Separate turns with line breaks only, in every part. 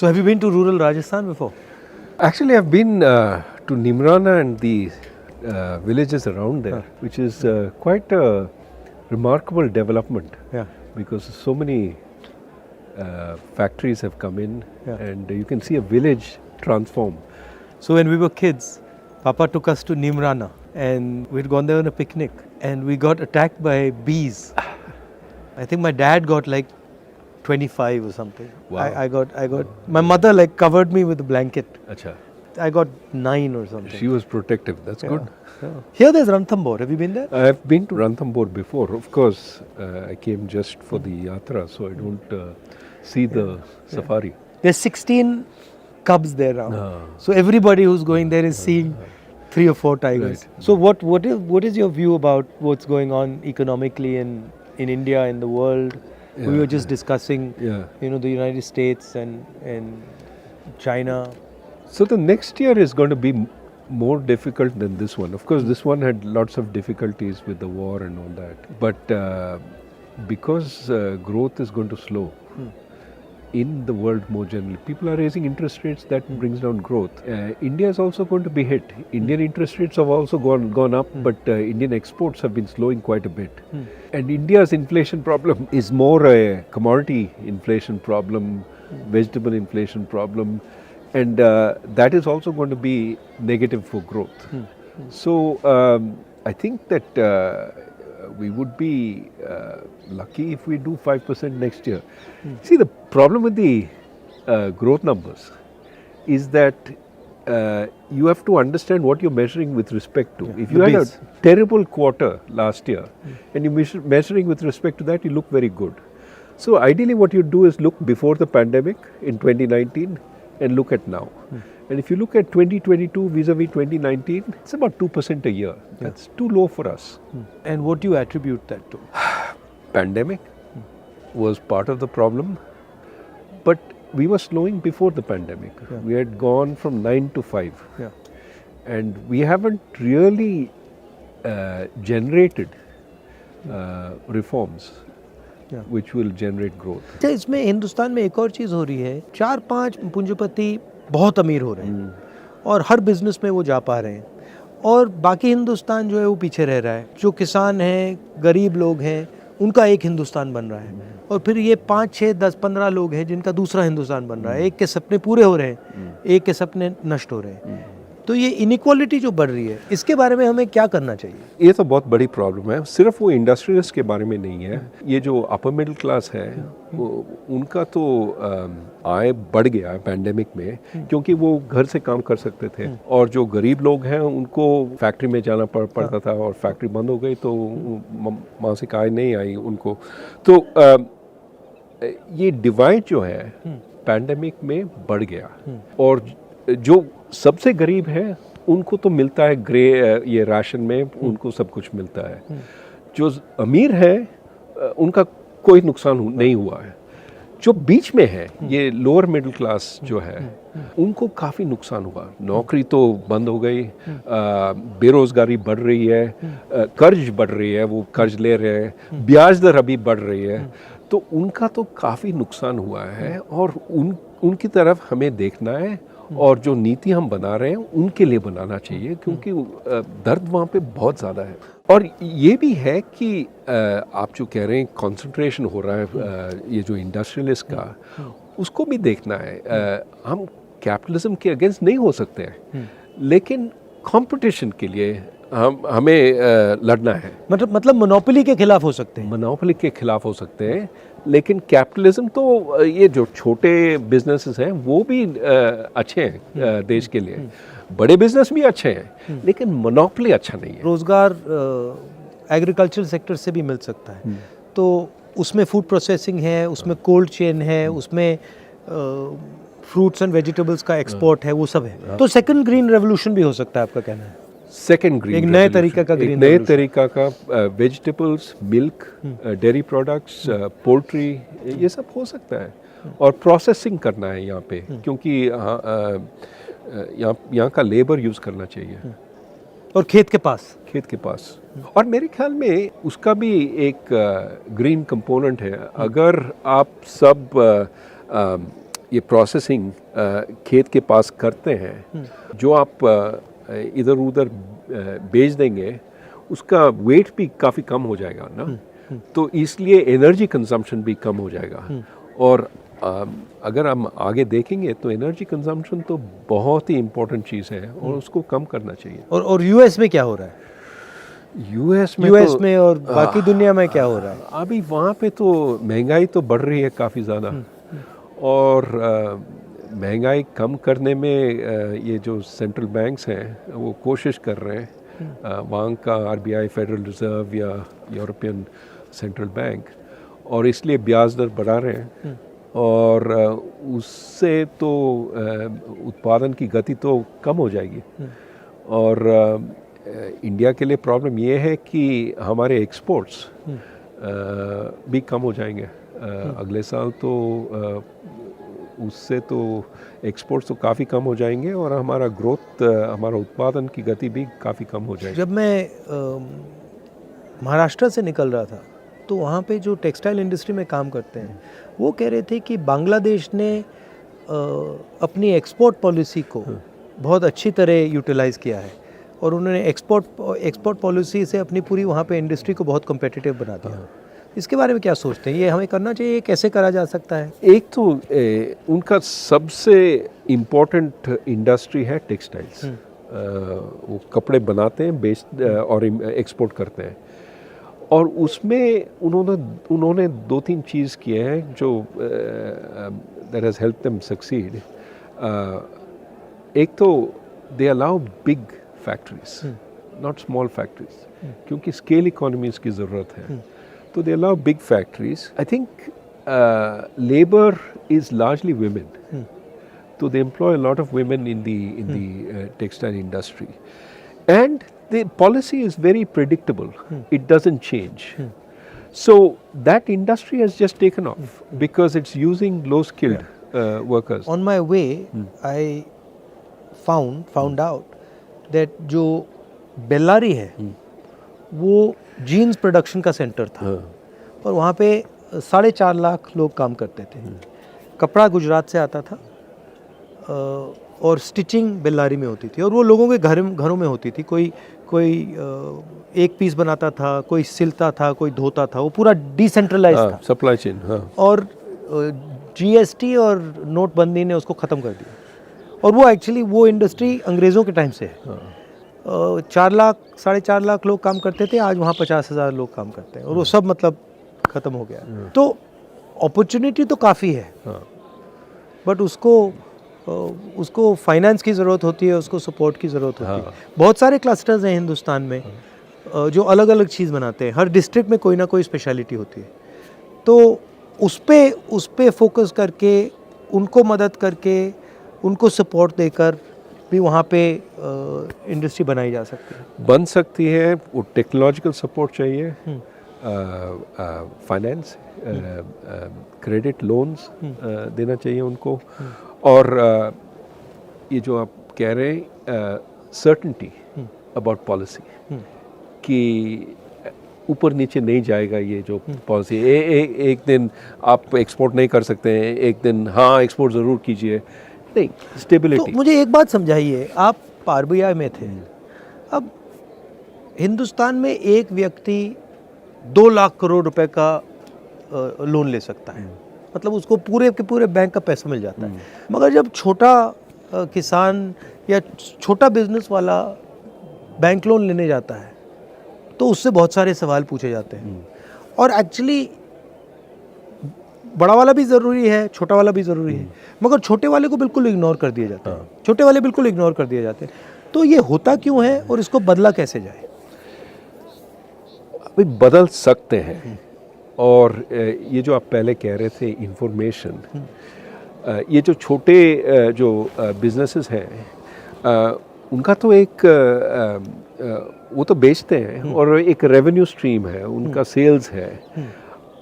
So have you been to rural Rajasthan before?
Actually, I've been to Nimrana and the villages around there, which is quite a remarkable development.
Yeah.
Because so many factories have come in,
Yeah.
and you can see a village transform.
So when we were kids, Papa took us to Nimrana and we'd gone there on a picnic and we got attacked by bees. I think my dad got like 25 or something.
Wow.
I got, my mother like covered me with a blanket.
Acha.
I got 9 or something.
She was protective. That's good.
Yeah. Here there's Ranthambore. Have you been there?
I've been to Ranthambore before. Of course, I came just for the yatra, so I don't see the safari.
There's 16 cubs there now.
Ah.
So everybody who's going there is seeing 3 or 4 tigers.
Right.
So what is your view about what's going on economically in India, in the world? We were just discussing, the United States and China.
So the next year is going to be more difficult than this one. Of course, this one had lots of difficulties with the war and all that. But because growth is going to slow in the world more generally, people are raising interest rates, that brings down growth. India is also going to be hit. Indian interest rates have also gone up, but Indian exports have been slowing quite a bit. And India's inflation problem is more a commodity inflation problem, vegetable inflation problem. And that is also going to be negative for growth. So I think that we would be lucky if we do 5% next year. See, the problem with the growth numbers is that you have to understand what you're measuring with respect to. If you had a terrible quarter last year and you're measuring with respect to that, you look very good. So ideally what you do is look before the pandemic in 2019 and look at now. And if you look at 2022 vis-a-vis 2019, it's about 2% a year. That's too low for us.
And what do you attribute that to?
Pandemic was part of the problem, but we were slowing before the pandemic. We had gone from 9 to 5. And we haven't really generated reforms which will generate growth.
इसमें हिंदुस्तान में एक और चीज़ हो रही है, 4-5 पूंजीपति बहुत अमीर हो रहे हैं और हर बिजनेस में वो जा पा रहे हैं और बाकी हिंदुस्तान जो है वो पीछे रह रहा है. जो किसान हैं, गरीब लोग हैं, उनका एक हिंदुस्तान बन रहा है और फिर ये 5, 6, 10, 15 लोग हैं जिनका दूसरा हिंदुस्तान बन रहा है. एक के सपने पूरे हो रहे हैं, एक के सपने नष्ट हो रहे हैं. तो ये इनइक्वालिटी जो बढ़ रही है, इसके बारे में हमें क्या करना चाहिए?
ये तो बहुत बड़ी प्रॉब्लम है. सिर्फ वो इंडस्ट्रियलिस्ट के बारे में नहीं है. ये जो अपर मिडिल क्लास है, उनका तो आय बढ़ गया है पैंडेमिक में, क्योंकि वो घर से काम कर सकते थे. और जो गरीब लोग हैं उनको फैक्ट्री में जाना पड़ता था और फैक्ट्री बंद हो गई तो मासिक आय नहीं आई उनको. तो ये डिवाइड जो है पैंडेमिक में बढ़ गया. और जो सबसे गरीब है उनको तो मिलता है ये राशन में, उनको सब कुछ मिलता है. जो अमीर है उनका कोई नुकसान नहीं हुआ है. जो बीच में है, ये लोअर मिडिल क्लास जो है, उनको काफ़ी नुकसान हुआ. नौकरी तो बंद हो गई, बेरोज़गारी बढ़ रही है, कर्ज बढ़ रही है, वो कर्ज ले रहे हैं, ब्याज दर अभी बढ़ रही है. तो उनका तो काफ़ी नुकसान हुआ है और उनकी तरफ हमें देखना है और जो नीति हम बना रहे हैं उनके लिए बनाना चाहिए, क्योंकि दर्द वहाँ पे बहुत ज़्यादा है. और ये भी है कि आप जो कह रहे हैं कंसंट्रेशन हो रहा है ये जो इंडस्ट्रियलिस्ट का, उसको भी देखना है. हम कैपिटलिज्म के अगेंस्ट नहीं हो सकते हैं, लेकिन कंपटीशन के लिए हमें लड़ना है.
मतलब मोनोपोली के खिलाफ हो सकते हैं.
मोनोपोली के खिलाफ हो सकते हैं, लेकिन कैपिटलिज्म तो ये जो छोटे बिजनेसेस हैं वो भी अच्छे हैं देश के लिए. बड़े बिजनेस भी अच्छे हैं, लेकिन मोनोपोली अच्छा नहीं है.
रोजगार एग्रीकल्चर सेक्टर से भी मिल सकता है. तो उसमें फूड प्रोसेसिंग है, उसमें कोल्ड चेन है, उसमें फ्रूट्स एंड वेजिटेबल्स का एक्सपोर्ट है, वो सब है. तो सेकंड ग्रीन रेवोल्यूशन भी हो सकता है, आपका कहना है?
सेकेंड ग्रीन,
एक नए तरीका का ग्रीन,
नए तरीका का vegetables, milk, dairy products, poultry, ये सब हो सकता है. और प्रोसेसिंग करना है यहाँ पे, क्योंकि यहाँ का लेबर यूज़ करना चाहिए.
और खेत के पास.
और मेरे ख्याल में उसका भी एक ग्रीन कंपोनेंट है. अगर आप सब ये प्रोसेसिंग खेत के पास करते हैं, जो आप इधर उधर बेच देंगे उसका वेट भी काफ़ी कम हो जाएगा ना, तो इसलिए एनर्जी कंजम्पशन भी कम हो जाएगा। और अगर हम आगे देखेंगे तो एनर्जी कंजम्पशन तो बहुत ही इम्पोर्टेंट चीज़ है और उसको कम करना चाहिए।
और यूएस में क्या हो रहा है?
यूएस
तो, में और बाकी दुनिया में क्या हो रहा है?
अभी वहाँ पे तो महंगाई तो बढ़ रही है काफ़ी ज़्यादा, और महंगाई कम करने में ये जो सेंट्रल बैंक्स हैं वो कोशिश कर रहे हैं, वहाँ का RBI फेडरल रिज़र्व या यूरोपियन सेंट्रल बैंक, और इसलिए ब्याज दर बढ़ा रहे हैं, और उससे तो उत्पादन की गति तो कम हो जाएगी। और इंडिया के लिए प्रॉब्लम ये है कि हमारे एक्सपोर्ट्स भी कम हो जाएंगे अगले साल, तो उससे तो एक्सपोर्ट्स तो काफ़ी कम हो जाएंगे और हमारा ग्रोथ, हमारा उत्पादन की गति भी काफ़ी कम हो जाएगी।
जब मैं महाराष्ट्र से निकल रहा था तो वहाँ पे जो टेक्सटाइल इंडस्ट्री में काम करते हैं वो कह रहे थे कि बांग्लादेश ने अपनी एक्सपोर्ट पॉलिसी को बहुत अच्छी तरह यूटिलाइज़ किया है और उन्होंने एक्सपोर्ट पॉलिसी से अपनी पूरी वहाँ पे इंडस्ट्री को बहुत कम्पिटिटिव बना दिया। इसके बारे में क्या सोचते हैं? ये हमें करना चाहिए, कैसे करा जा सकता है?
एक तो उनका सबसे इम्पोर्टेंट इंडस्ट्री है टेक्सटाइल्स, वो कपड़े बनाते हैं, और एक्सपोर्ट करते हैं, और उसमें उन्होंने 2-3 चीज़ किए हैं जो that has help them succeed. एक तो they allow big factories, not small factories, क्योंकि स्केल इकोनॉमीज की ज़रूरत है, तो they allow big factories. I think labor is largely women. So they employ a lot of women in the textile industry. And the policy is very predictable. It doesn't change. So that industry has just taken off because it's using low-skilled workers.
On my way, I found out that जो बेल्लारी है वो jeans production का centre था, और वहाँ पे 4.5 लाख लोग काम करते थे। कपड़ा गुजरात से आता था और स्टिचिंग बेल्लारी में होती थी, और वो लोगों के घरों में होती थी। कोई एक पीस बनाता था, कोई सिलता था, कोई धोता था, वो पूरा डिसेंट्रलाइज था
सप्लाई चेन।
और GST और नोटबंदी ने उसको ख़त्म कर दिया, और वो एक्चुअली वो इंडस्ट्री अंग्रेज़ों के टाइम से है। 4.5 लाख लोग काम करते थे, आज वहाँ 50,000 लोग काम करते हैं, और वो सब मतलब ख़त्म हो गया। तो अपॉर्चुनिटी तो काफ़ी है, बट उसको फाइनेंस की ज़रूरत होती है, उसको सपोर्ट की ज़रूरत होती है। बहुत सारे क्लस्टर्स हैं हिंदुस्तान में जो अलग अलग चीज़ बनाते हैं, हर डिस्ट्रिक्ट में कोई ना कोई स्पेशलिटी होती है, तो उस पे फोकस करके, उनको मदद करके, उनको सपोर्ट देकर भी वहाँ पे इंडस्ट्री बनाई जा सकती है,
बन सकती है। वो टेक्नोलॉजिकल सपोर्ट चाहिए, फाइनेंस, क्रेडिट लोन्स देना चाहिए उनको, और ये जो आप कह रहे हैं सर्टेनिटी अबाउट पॉलिसी, कि ऊपर नीचे नहीं जाएगा ये जो पॉलिसी, एक दिन आप एक्सपोर्ट नहीं कर सकते हैं, एक दिन हाँ एक्सपोर्ट ज़रूर कीजिए, नहीं, स्टेबिलिटी।
तो मुझे एक बात समझाइए, आप RBI में थे, अब हिंदुस्तान में एक व्यक्ति 2 लाख करोड़ रुपए का लोन ले सकता है, मतलब उसको पूरे के पूरे बैंक का पैसा मिल जाता है, मगर जब छोटा किसान या छोटा बिजनेस वाला बैंक लोन लेने जाता है तो उससे बहुत सारे सवाल पूछे जाते हैं, और एक्चुअली बड़ा वाला भी ज़रूरी है, छोटा वाला भी ज़रूरी है, मगर छोटे वाले को बिल्कुल इग्नोर कर दिया जाता है, छोटे वाले बिल्कुल इग्नोर कर दिए जाते हैं। तो ये होता क्यों है और इसको बदला कैसे जाए?
अभी बदल सकते हैं, और ये जो आप पहले कह रहे थे इंफॉर्मेशन, ये जो छोटे जो बिजनेसेस हैं उनका तो एक वो तो बेचते हैं और एक रेवेन्यू स्ट्रीम है, उनका सेल्स है।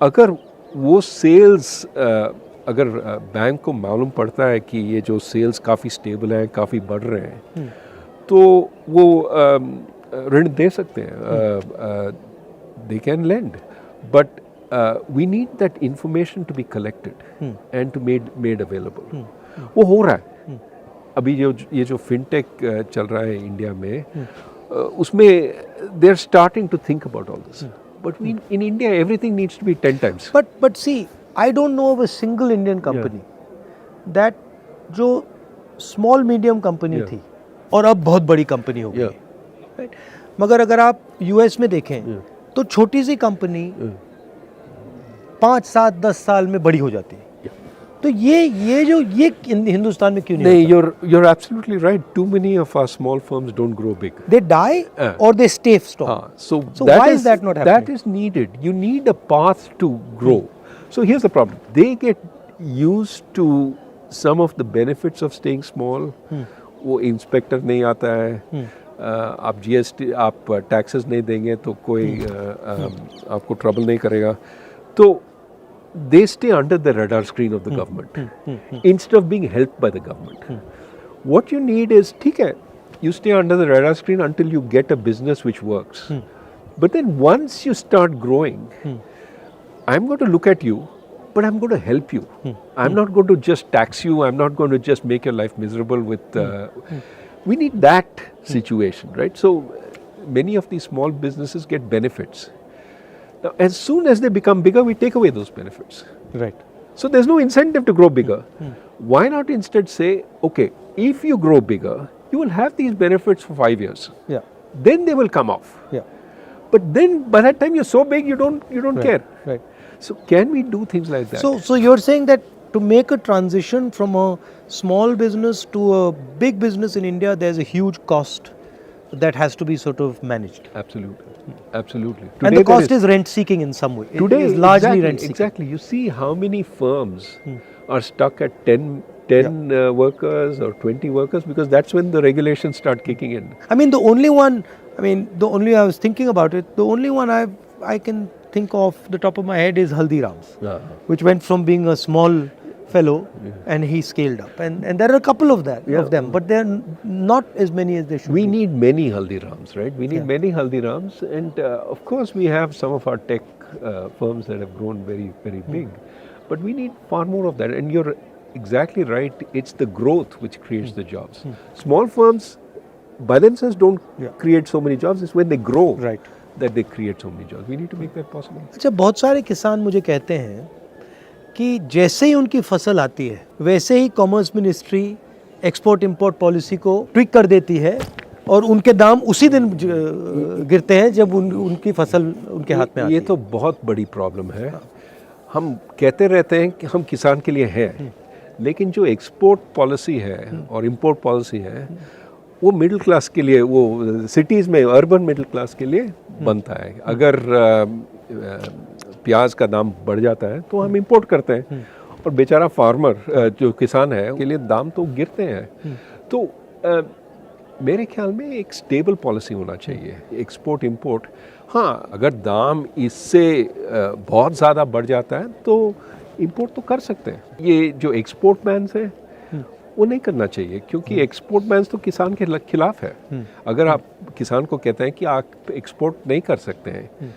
अगर वो सेल्स अगर बैंक को मालूम पड़ता है कि ये जो सेल्स काफ़ी स्टेबल हैं, काफ़ी बढ़ रहे हैं, तो वो ऋण दे सकते हैं, they can lend. But we need that information to be collected and to made available. वो हो रहा है. अभी ये जो फिनटेक चल रहा है इंडिया में, उसमें they are starting to think about all this. But in India everything needs to be 10 times.
But see, I don't know of a single Indian company that जो small medium company थी और अब बहुत बड़ी company हो गई. Right? मगर अगर आप US में देखें तो छोटी सी कंपनी 5, 7, 10 साल में बड़ी हो जाती है. तो ये हिंदुस्तान में क्यों नहीं
होता? You're absolutely right. Too many of our small firms don't grow big.
They die or they stay strong. So why is that not happening?
That is needed. You need a path to grow. So here's the problem. They get used to some of the benefits of staying small. वो inspector नहीं आता है, आप GST आप taxes नहीं देंगे तो कोई आपको ट्रबल नहीं करेगा. तो they stay under the radar screen of the government instead of being helped by the government. What you need is, ठीक है, you stay under the radar screen until you get a business which works. But then once you start growing, I'm going to look at you, but I'm going to help you. I'm not going to just tax you. I'm not going to just make your life miserable with... We need that situation, right? So many of these small businesses get benefits. Now, as soon as they become bigger, we take away those benefits.
Right.
So there's no incentive to grow bigger. Why not instead say, okay, if you grow bigger, you will have these benefits for 5 years.
Yeah.
Then they will come off.
Yeah.
But then by that time you're so big, you don't care.
Right.
So can we do things like that?
So you're saying that to make a transition from a small business to a big business in India, there's a huge cost that has to be sort of managed.
Absolutely. Absolutely.
Today and the cost is rent seeking in some way.
Today
it is largely rent seeking.
Exactly. You see how many firms are stuck at 10 workers or 20 workers, because that's when the regulations start kicking in.
I mean, I was thinking about it, the only one I can think of the top of my head is Haldiram's, which went from being a small fellow and he scaled up. And there are a couple of them, but they're not as many as they should
be. We
need
many Haldirams, right? We need many Haldirams, and of course we have some of our tech firms that have grown very, very big. But we need far more of that. And you're exactly right, it's the growth which creates the jobs. Small firms by themselves don't create so many jobs, it's when they grow that they create so many jobs. We need to make that possible.
अच्छा, बहुत सारे किसान मुझे कहते हैं कि जैसे ही उनकी फसल आती है वैसे ही commerce ministry export import policy को ट्विक कर देती है और उनके दाम उसी दिन गिरते हैं जब उनकी फसल उनके हाथ में आती है.
ये तो बहुत बड़ी प्रॉब्लम है. हम कहते रहते हैं कि हम किसान के लिए हैं, लेकिन जो एक्सपोर्ट पॉलिसी है और इंपोर्ट पॉलिसी है वो मिडिल क्लास के लिए, वो सिटीज़ में अर्बन मिडिल क्लास के लिए बनता है. अगर प्याज का दाम बढ़ जाता है तो हम इंपोर्ट करते हैं और बेचारा फार्मर जो किसान है के लिए दाम तो गिरते हैं. तो मेरे ख्याल में एक स्टेबल पॉलिसी होना चाहिए एक्सपोर्ट इंपोर्ट. हाँ, अगर दाम इससे बहुत ज़्यादा बढ़ जाता है तो इंपोर्ट तो कर सकते हैं. ये जो एक्सपोर्ट बैन्स है वो नहीं करना चाहिए, क्योंकि एक्सपोर्ट बैन्स तो किसान के खिलाफ है. अगर आप किसान को कहते हैं कि आप एक्सपोर्ट नहीं कर सकते हैं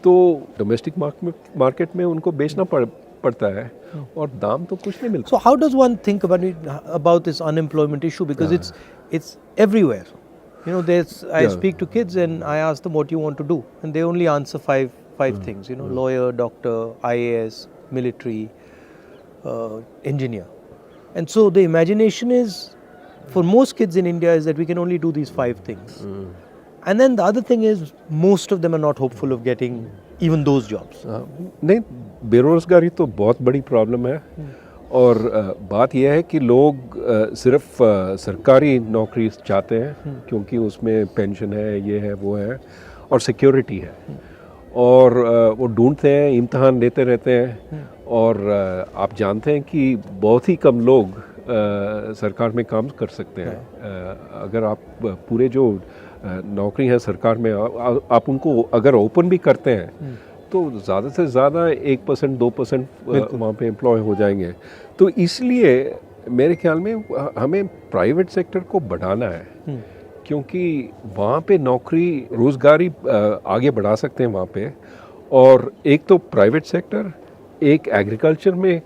तो डोमेस्टिक मार्केट में उनको बेचना पड़ता है और दाम तो कुछ नहीं मिलता.
So how does one think about this unemployment issue, because it's everywhere. You know, I speak to kids and I ask them what you want to do, and they only answer five things. You know, lawyer, doctor, IAS, military, engineer. And so the imagination is, for most kids in India, is that we can only do these 5 things. And then the other thing is, most of them are not hopeful of getting even those jobs.
नहीं, बेरोजगारी तो बहुत बड़ी problem है. और बात यह है कि लोग सिर्फ सरकारी नौकरी चाहते हैं क्योंकि उसमें पेंशन है, ये है, वो है और सिक्योरिटी है. और वो ढूंढते हैं, इम्तहान देते रहते हैं. और आप जानते हैं कि बहुत ही कम लोग सरकार में काम कर सकते हैं. अगर आप पूरे जो नौकरी है सरकार में आप उनको अगर ओपन भी करते हैं तो ज़्यादा से ज़्यादा 1%, 2% वहाँ पे एम्प्लॉय हो जाएंगे. तो इसलिए मेरे ख्याल में हमें प्राइवेट सेक्टर को बढ़ाना है, क्योंकि वहाँ पे नौकरी रोज़गारी आगे बढ़ा सकते हैं वहाँ पे. और एक तो प्राइवेट सेक्टर, एक एग्रीकल्चर में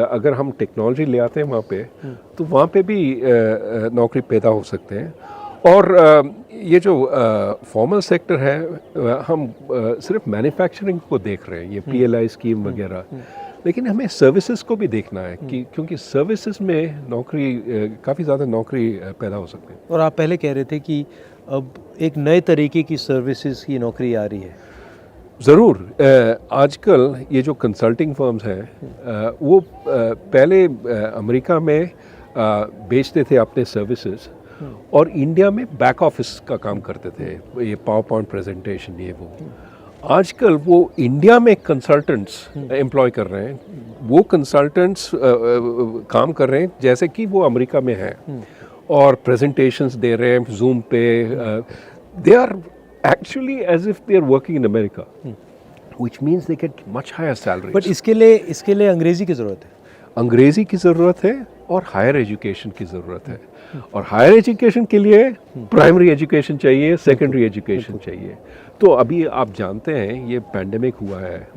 अगर हम टेक्नोलॉजी ले आते हैं वहाँ पे तो वहाँ पे भी नौकरी पैदा हो सकते हैं। और ये जो फॉर्मल सेक्टर है हम सिर्फ मैन्युफैक्चरिंग को देख रहे हैं, ये PLI स्कीम वगैरह, लेकिन हमें सर्विसेज को भी देखना है कि क्योंकि सर्विसेज में नौकरी काफ़ी ज़्यादा नौकरी पैदा हो सकती है।
और आप पहले कह रहे थे कि अब एक नए तरीके की सर्विसेज की नौकरी आ रही है।
ज़रूर, आजकल ये जो कंसल्टिंग फर्म्स हैं वो पहले अमेरिका में बेचते थे अपने सर्विसेज और इंडिया में बैक ऑफिस का काम करते थे, ये पावर पॉइंट प्रेजेंटेशन ये वो। आजकल वो इंडिया में कंसल्टेंट्स एम्प्लॉय कर रहे हैं, वो कंसल्टेंट्स काम कर रहे हैं जैसे कि वो अमेरिका में हैं और प्रेजेंटेशंस दे रहे हैं जूम पे। They are actually as if they are working in America, which means they get much higher salaries.
But इसके लिए अंग्रेजी की ज़रूरत है।
अंग्रेजी की ज़रूरत है और हायर एजुकेशन की ज़रूरत है, और हायर एजुकेशन के लिए प्राइमरी एजुकेशन चाहिए, सेकेंडरी एजुकेशन चाहिए। तो अभी आप जानते हैं ये पैंडेमिक हुआ है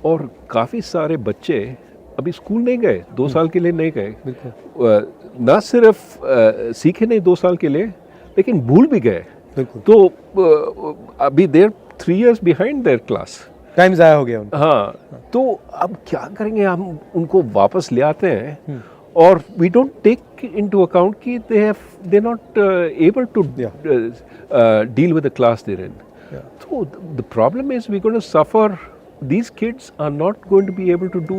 और काफ़ी सारे बच्चे अभी स्कूल नहीं गए, 2 साल के लिए नहीं गए, ना सिर्फ सीखे नहीं 2 साल के लिए, लेकिन भूल भी गए। तो अभी देर 3 years behind there class,
time ज़ाया हो गया उनका।
हाँ, तो अब क्या करेंगे, हम उनको वापस ले आते हैं और we don't take into account कि they not able to deal with the class there in. So the problem is we're going to suffer. These kids are not going to be able to do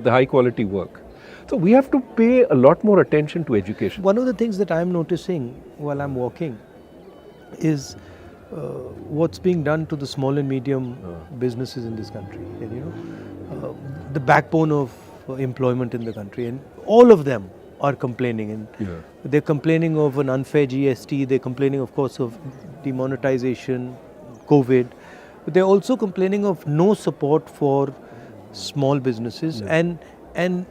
the high quality work. So we have to pay a lot more attention to education.
One of the things that I'm noticing while I'm walking is what's being done to the small and medium businesses in this country. And the backbone of employment in the country, and all of them are complaining, and they're complaining of an unfair GST, they're complaining of course of demonetization, COVID, but they're also complaining of no support for small businesses, and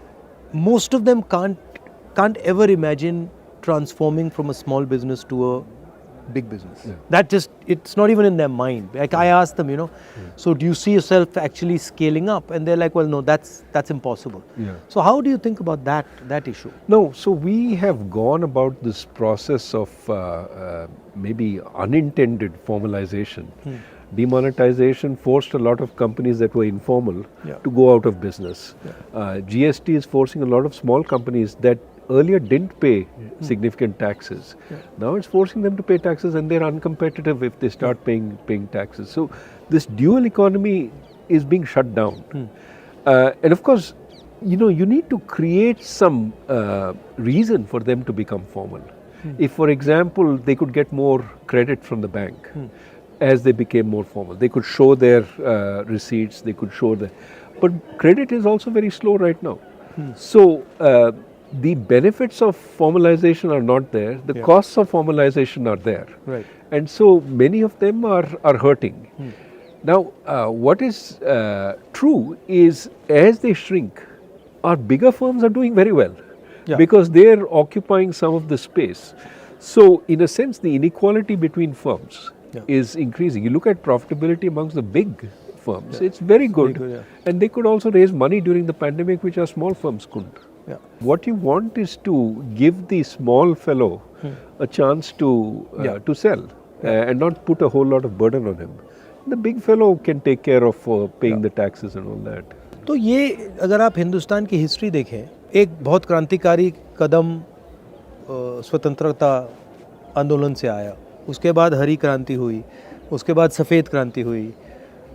most of them can't ever imagine transforming from a small business to a big business. That just, it's not even in their mind. Like I asked them, so do you see yourself actually scaling up? And they're like, well, no, that's impossible. So how do you think about that issue?
No, so we have gone about this process of maybe unintended formalization. Demonetization forced a lot of companies that were informal to go out of business. GST is forcing a lot of small companies that earlier didn't pay significant taxes. Now it's forcing them to pay taxes, and they're uncompetitive if they start paying taxes. So this dual economy is being shut down. And of course, you need to create some reason for them to become formal. If, for example, they could get more credit from the bank as they became more formal, they could show their receipts, they could show but credit is also very slow right now. So the benefits of formalization are not there, the costs of formalization are there.
Right.
And so many of them are hurting. Now, what is true is as they shrink, our bigger firms are doing very well because they are occupying some of the space. So in a sense, the inequality between firms is increasing. You look at profitability amongst the big firms, it's very good. And they could also raise money during the pandemic, which our small firms couldn't. What you want is to give the small fellow a chance to sell and not put a whole lot of burden on him. The big fellow can take care of paying the taxes and all that.
तो ये अगर आप हिंदुस्तान की history देखें, एक बहुत क्रांतिकारी कदम स्वतंत्रता आंदोलन से आया, उसके बाद हरी क्रांति हुई, उसके बाद सफ़ेद क्रांति हुई,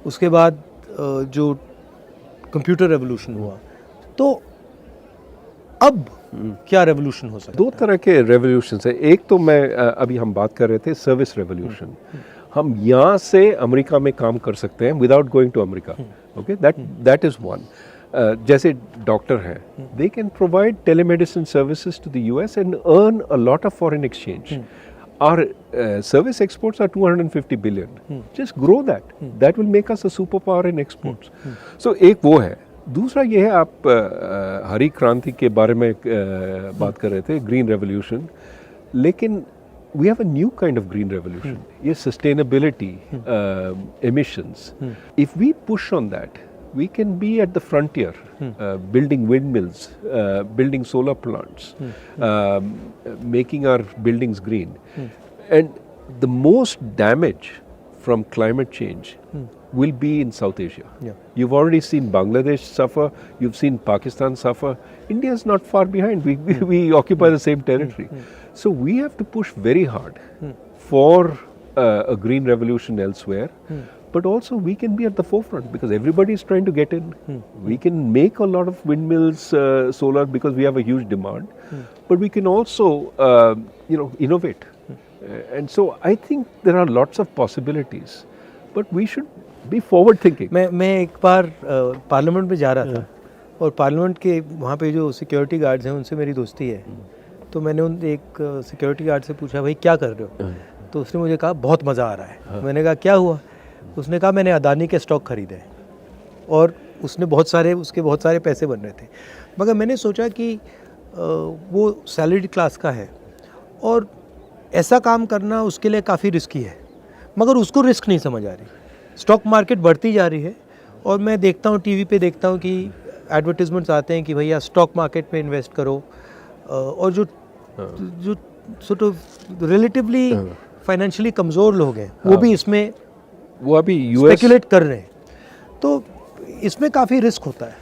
उसके बाद जो कंप्यूटर रेवोल्यूशन हुआ, तो अब क्या रेवोल्यूशन हो सकता है?
2 तरह के रेवोल्यूशंस है। एक तो मैं अभी हम बात कर रहे थे सर्विस रेवोल्यूशन, हम यहाँ से अमेरिका में काम कर सकते हैं without going to America. Okay, that is one. जैसे डॉक्टर हैं, they can provide telemedicine services to the US and earn a lot of foreign exchange. Our service exports are 250 billion. Just grow that. That will make us a superpower in exports. So एक वो है। दूसरा ये है, आप हरी क्रांति के बारे में बात कर रहे थे, ग्रीन रेवोल्यूशन, लेकिन we have a new kind of green revolution. Yes, sustainability, emissions. If we push on that, we can be at the frontier, building windmills, building solar plants, making our buildings green. And the most damage from climate change will be in South Asia.
Yeah.
You've already seen Bangladesh suffer, you've seen Pakistan suffer. India is not far behind. We occupy the same territory. So we have to push very hard for a green revolution elsewhere. But also we can be at the forefront because everybody is trying to get in. We can make a lot of windmills, solar, because we have a huge demand. But we can also, innovate. And so I think there are lots of possibilities. But we should be forward thinking.
मैं एक बार parliament में जा रहा था और parliament के वहाँ पे जो सिक्योरिटी गार्ड्स हैं उनसे मेरी दोस्ती है. तो मैंने उन एक सिक्योरिटी गार्ड से पूछा, भाई क्या कर रहे हो? तो उसने मुझे कहा बहुत मज़ा आ रहा है. मैंने कहा क्या हुआ? उसने कहा मैंने अदानी के स्टॉक खरीदे हैं और उसके बहुत सारे पैसे बन रहे थे. मगर मैंने सोचा कि वो सैलरीड क्लास का है और ऐसा काम करना उसके लिए काफ़ी रिस्की है, मगर उसको रिस्क नहीं समझ आ रही. स्टॉक मार्केट बढ़ती जा रही है और मैं देखता हूँ टीवी पे देखता हूँ कि एडवर्टीजमेंट्स आते हैं कि भैया स्टॉक मार्केट में इन्वेस्ट करो और जो सॉर्ट ऑफ रिलेटिवली फाइनेंशियली कमज़ोर लोग हैं वो भी इसमें
वो अभी
स्पेकुलेट कर रहे हैं. तो इसमें काफ़ी रिस्क होता है.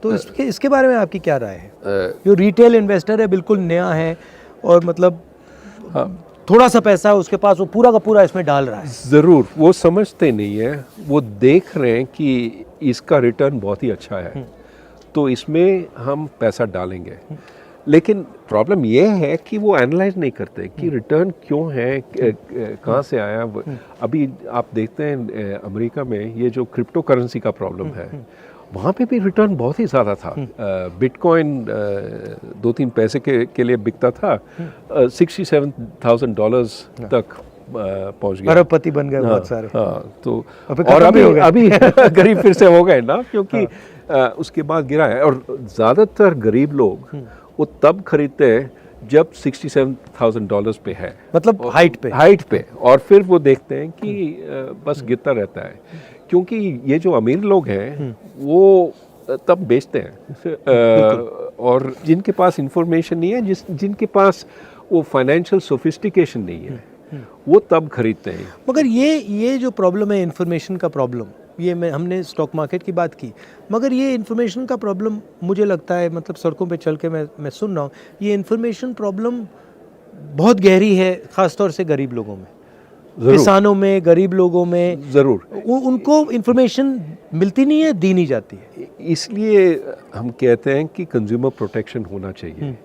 तो इसके बारे में आपकी क्या राय है? जो रिटेल इन्वेस्टर है बिल्कुल नया है और मतलब थोड़ा सा पैसा है उसके पास, वो पूरा का पूरा इसमें डाल रहा है.
ज़रूर, वो समझते नहीं है. वो देख रहे हैं कि इसका रिटर्न बहुत ही अच्छा है तो इसमें हम पैसा डालेंगे. लेकिन प्रॉब्लम ये है कि वो एनालाइज नहीं करते कि रिटर्न क्यों है, कहाँ से आया. अभी आप देखते हैं अमेरिका में ये जो क्रिप्टो करेंसी का प्रॉब्लम है, वहाँ पे भी रिटर्न बहुत ही ज़्यादा था. बिटकॉइन 2-3 पैसे के लिए बिकता था, $67,000 तक पहुँच गया.
अरबपति बन गए बहुत सारे.
हाँ, तो और अभी गरीब फिर से हो गए ना, क्योंकि उसके बाद गिरा है. और ज़्यादातर गरीब लोग वो तब खरीदते हैं जब $67,000 पे है,
मतलब हाइट पे,
और फिर वो देखते हैं कि बस गिरता रहता है. क्योंकि ये जो अमीर लोग हैं वो तब बेचते हैं और जिनके पास इंफॉर्मेशन नहीं है, जिनके पास वो फाइनेंशियल सोफिस्टिकेशन नहीं है, वो तब खरीदते हैं.
मगर ये जो प्रॉब्लम है इन्फॉर्मेशन का प्रॉब्लम, ये हमने स्टॉक मार्केट की बात की, मगर ये इन्फॉर्मेशन का प्रॉब्लम मुझे लगता है, मतलब सड़कों पे चल के मैं सुन रहा हूँ, ये इन्फॉर्मेशन प्रॉब्लम बहुत गहरी है, ख़ास तौर से गरीब लोगों में, किसानों में, गरीब लोगों में.
ज़रूर
उनको इन्फॉर्मेशन मिलती नहीं है, दी नहीं जाती है.
इसलिए हम कहते हैं कि कंज्यूमर प्रोटेक्शन होना चाहिए,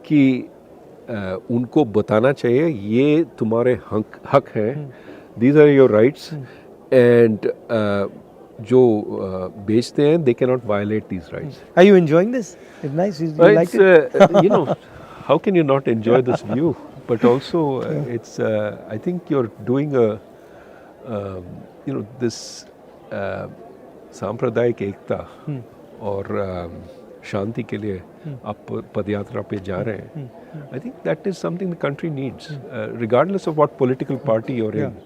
कि उनको बताना चाहिए ये तुम्हारे हक हैं, these are your rights, and जो बेचते हैं they cannot violate these rights.
Are you enjoying this? It's nice. You like it?
How can you not enjoy this view? But also, it's. I think you're doing this सांप्रदायिक एकता और शांति के लिए आप पदयात्रा पे जा रहे हैं. I think that is something the country needs, regardless of what political party you're in.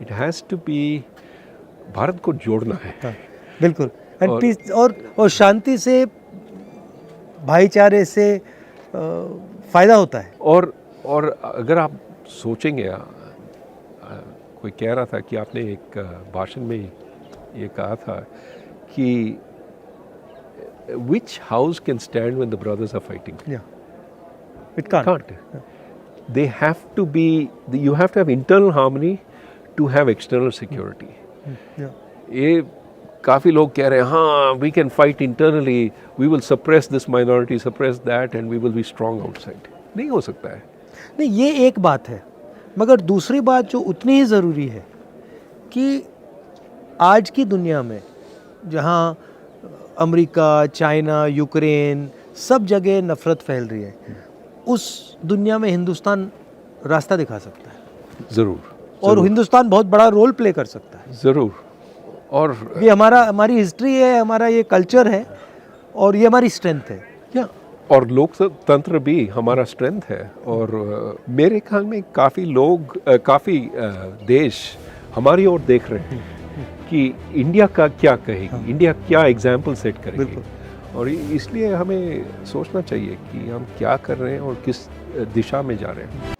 It has to be. Bharat को जोड़ना है.
बिल्कुल. और शांति से, भाईचारे से फायदा होता है.
और अगर आप सोचेंगे, कोई कह रहा था कि आपने एक भाषण में ये कहा था कि which house can stand when the brothers are fighting?
Yeah. It can't.
They have to be. You have to have internal harmony to have external security. ये काफ़ी लोग कह रहे हैं हाँ we can fight internally, we will suppress this minority, suppress that, and we will be strong outside. नहीं हो सकता है.
नहीं, ये एक बात है, मगर दूसरी बात जो उतनी ही ज़रूरी है कि आज की दुनिया में जहाँ अमेरिका, चाइना, यूक्रेन, सब जगह नफ़रत फैल रही है, उस दुनिया में हिंदुस्तान रास्ता दिखा सकता है.
ज़रूर.
और हिंदुस्तान बहुत बड़ा रोल प्ले कर सकता है.
ज़रूर. और
ये हमारी हिस्ट्री है, हमारा ये कल्चर है और ये हमारी स्ट्रेंथ है.
और लोकतंत्र भी हमारा स्ट्रेंथ है। और मेरे ख्याल में काफ़ी लोग, काफ़ी देश हमारी ओर देख रहे हैं कि इंडिया का क्या कहेगी, इंडिया क्या एग्जाम्पल सेट करेगी। और इसलिए हमें सोचना चाहिए कि हम क्या कर रहे हैं और किस दिशा में जा रहे हैं।